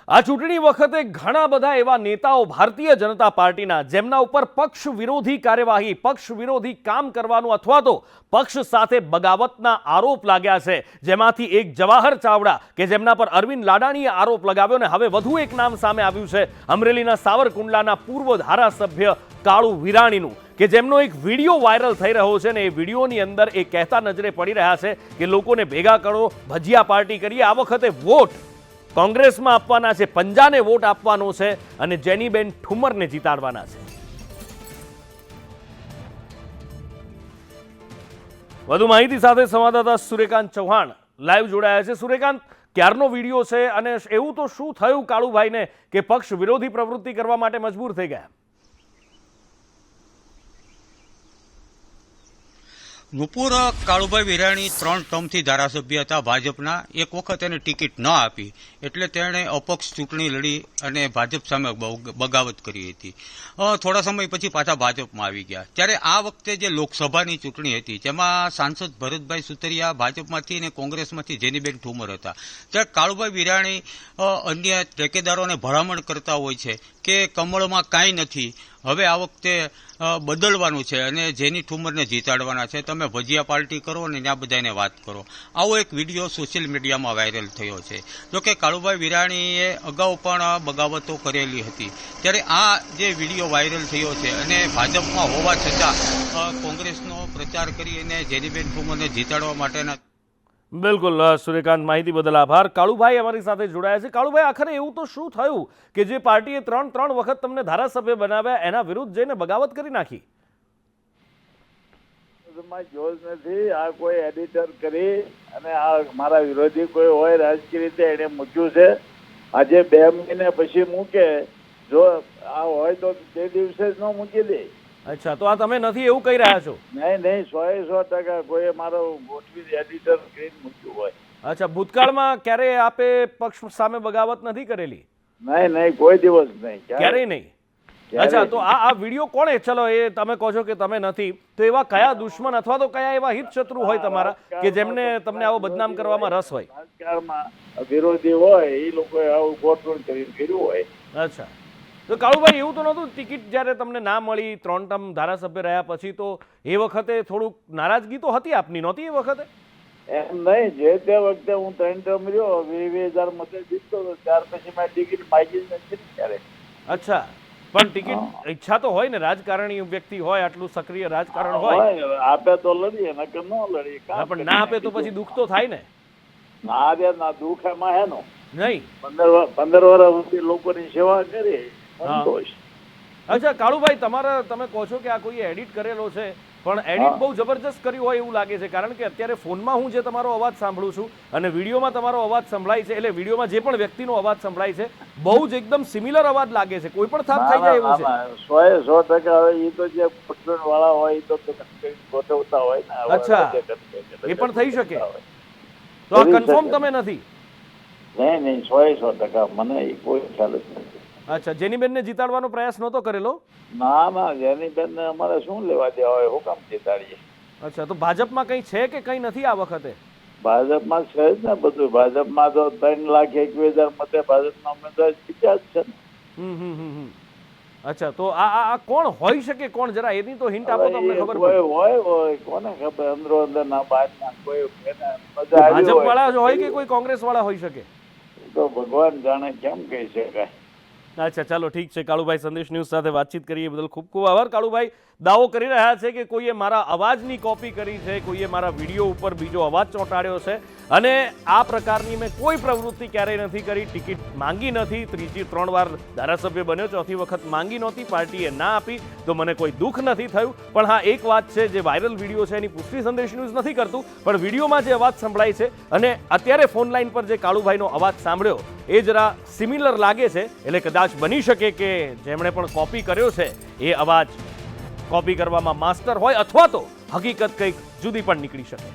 આ ચૂંટણી વખતે ઘણા બધા એવા નેતાઓ ભારતીય જનતા પાર્ટીના જેમના ઉપર પક્ષ વિરોધી કાર્યવાહી, પક્ષ વિરોધી કામ કરવાનું અથવા તો પક્ષ સાથે બગાવતના આરોપ લાગ્યા છે, જેમાંથી એક જવાહર ચાવડા કે જેમના પર અરવિંદ લાડાણીએ આરોપ લગાવ્યો ને હવે વધુ એક નામ સામે આવ્યું છે અમરેલીના સાવરકુંડલાના પૂર્વ ધારાસભ્ય કાળુ વિરાણીનું, કે જેમનો એક વિડીયો વાયરલ થઈ રહ્યો છે ને એ વિડીયોની અંદર એ કહેતા નજરે પડી રહ્યા છે કે લોકોને ભેગા કરો, ભજીયા પાર્ટી કરીએ, આ વખતે વોટ કોંગ્રેસમાં આપવાના છે, પંજાને વોટ આપવાનો છે અને જેનીબેન ઠુમરને જીતાડવાના છે। વધુ માહિતી સાથે સંવાદદાતા સૂર્યકાંત ચૌહાણ લાઈવ જોડાયા છે। સૂર્યકાંત, ક્યારનો વિડીયો છે અને એવું તો શું થયું કાળુભાઈને કે પક્ષ વિરોધી પ્રવૃત્તિ કરવા માટે મજબૂર થઈ ગયા? નુપુર, કાળુભાઈ વિરાણી 3 ટર્મથી ધારાસભ્ય હતા ભાજપના। એક વખત એને ટિકિટ ન આપી એટલે તેણે અપક્ષ ચૂંટણી લડી અને ભાજપ સામે બગાવત કરી હતી। થોડા સમય પછી પાછા ભાજપમાં આવી ગયા। ત્યારે આ વખતે જે લોકસભાની ચૂંટણી હતી જેમાં સાંસદ ભરતભાઈ સુતરિયા ભાજપમાંથી અને કોંગ્રેસમાંથી જેનીબેન ઠુમર હતા। ત્યારે કાળુભાઈ વિરાણી અન્ય ઠેકેદારોને ભલામણ કરતા હોય છે કે કમળમાં કાંઈ નથી, હવે આ વખતે બદલવાનું છે અને જેની ઠુમરને જીતાડવાના છે, તમે ભજીયા પાર્ટી કરો અને ત્યાં બધાને વાત કરો। આવો એક વિડીયો સોશિયલ મીડિયામાં વાયરલ થયો છે। જોકે કાળુભાઈ વિરાણીએ અગાઉ પણ બગાવતો કરેલી હતી, ત્યારે આ જે વિડીયો વાયરલ થયો છે અને ભાજપમાં હોવા છતાં કોંગ્રેસનો પ્રચાર કરી અને જેનીબેન ઠુમરને જીતાડવા માટેના બિલકુલ સૂર્યકાંત, માહિતી બદલ આભાર। કાળુભાઈ અમારી સાથે જોડાયા છે। કાળુભાઈ, આખરે એવું તો શું થયું કે જે પાર્ટીએ 3 વખત તમને ધારાસભ્ય બનાવ્યા એના વિરુદ્ધ જઈને બગાવત કરી નાખી? જોજ નથી, આ કોઈ એડિટર કરી અને આ મારા વિરોધી કોઈ હોય રાજકીય રીતે એને મૂક્યું છે। આજે 2 મહિને પછી મૂકે, જો આ હોય તો તે દિવસે જ ન મૂકી દે। અચ્છા, તો આ તમે નથી એવું કહી રહ્યા છો? નહીં, 100% કોઈ મારો ગોઠવી એડિટર કરીને મૂક્યું હોય। અચ્છા, ભૂતકાળમાં ક્યારેય આપે પક્ષ સામે બગાવત નથી કરેલી? નહીં, કોઈ દિવસ નહીં, ક્યારેય નહીં। અચ્છા, તો આ વિડીયો કોણે, ચલો એ તમે કહો છો કે તમે નથી, તો એવા કયા દુશ્મન અથવા તો કયા એવા હિત શત્રુ હોય તમારા કે જેમને તમને આવો બદનામ કરવામાં રસ હોય? રાજકારણમાં વિરોધી હોય એ લોકોએ આવું ગોઠવણ કરીને કર્યું હોય। અચ્છા, તો કાળુભાઈ એવું તો નહોતું ટિકિટ જ્યારે તમને ના મળી 3 ટર્મ ધારાસભ્ય રહ્યા પછી, તો એ વખતે થોડુંક નારાજગી તો હતી આપની, નહોતી એ વખતે? એમ નહીં, જે તે વખતે હું 3 ટર્મ રહ્યો, 20,000 મતે જીતતો હતો, ત્યાર પછી મેં ટિકિટ માગી નથી ક્યારે। અચ્છા, પણ ટિકિટ ઈચ્છા તો હોય ને, રાજકારણી વ્યક્તિ હોય, આટલું સક્રિય રાજકારણ હોય, આપે તો લડીએ, નકર ન લડીએ। પણ ના આપે તો પછી દુઃખ તો થાય ને? ના દુઃખ એમાં હેનો નહીં, 15 વર્ષ સુધી લોકોની સેવા કરી, સંતોષ। અચ્છા કાળુભાઈ, તમે કહો છો કે આ કોઈ એડિટ કરેલો છે, પણ એડિટ બહુ જબરજસ્ત કર્યું હોય એવું લાગે છે, કારણ કે અત્યારે ફોનમાં હું જે તમારો અવાજ સાંભળું છું અને વિડીયોમાં તમારો અવાજ સંભળાય છે, એટલે વિડીયોમાં જે પણ વ્યક્તિનો અવાજ સંભળાય છે બહુ જ એકદમ સિમિલર અવાજ લાગે છે, કોઈ પણ થાપ થઈ જાય એવું છે? 100% હવે એ તો જે પટણ વાળા હોય એ તો ગોઠવતા હોય ને। અચ્છા, એ પણ થઈ શકે, તો આ કન્ફર્મ તમે નથી? નહીં, 100% મને કોઈ ખ્યાલ જ નથી। અચ્છા, જેનીબેન ને જીતાડવાનો પ્રયાસ નહોતો કરેલો? ના, જેનીબેન ને અમારે શું લેવા દેવા હોય, હું કામ જીતાડીએ? અચ્છા, તો ભાજપમાં કંઈ છે કે કંઈ નથી આ વખતે? ભાજપમાં છે જ ને બધું, ભાજપમાં તો 3,21,000 મતે ભાજપના ઉમેદવાર જીત્યા જ છે ને। અચ્છા, તો આ કોણ હોઈ શકે, કોણ, જરા એની તો હિન્ટ આપો તો અમને ખબર પડે। હોય કોને ખબર, અંદર ના બહાર ના કોઈ ભાજપ વાળા હોય કે કોઈ કોંગ્રેસ વાળા હોઈ શકે, તો ભગવાન જાણે, કેમ કહી શકાય। અચ્છા, ચાલો ઠીક છે કાળુભાઈ, સંદેશ ન્યૂઝ સાથે વાતચીત કરીએ બદલ ખૂબ ખૂબ આભાર। કાળુભાઈ દાવો કરી રહ્યા છે કે કોઈએ મારા અવાજની કોપી કરી છે, કોઈએ મારા વિડીયો ઉપર બીજો અવાજ ચોંટાડ્યો છે અને આ પ્રકારની મેં કોઈ પ્રવૃત્તિ ક્યારેય નથી કરી, ટિકિટ માંગી નથી, 3 વાર ધારાસભ્ય બન્યો, 4થી વખત માંગી નહોતી, પાર્ટીએ ના આપી, તો મને કોઈ દુઃખ નથી થયું। પણ હા, એક વાત છે, જે વાયરલ વિડીયો છે એની પુષ્ટિ સંદેશ ન્યૂઝ નથી કરતું, પણ વિડીયોમાં જે અવાજ સંભળાય છે અને અત્યારે ફોન લાઈન પર જે કાળુભાઈનો અવાજ સાંભળ્યો એ જરા સિમિલર લાગે છે, એટલે કદાચ બની શકે કે જેમણે પણ કોપી કર્યો છે એ અવાજ કોપી કરવામાં માસ્ટર હોય અથવા તો હકીકત કંઈક જુદી પણ નીકળી શકે।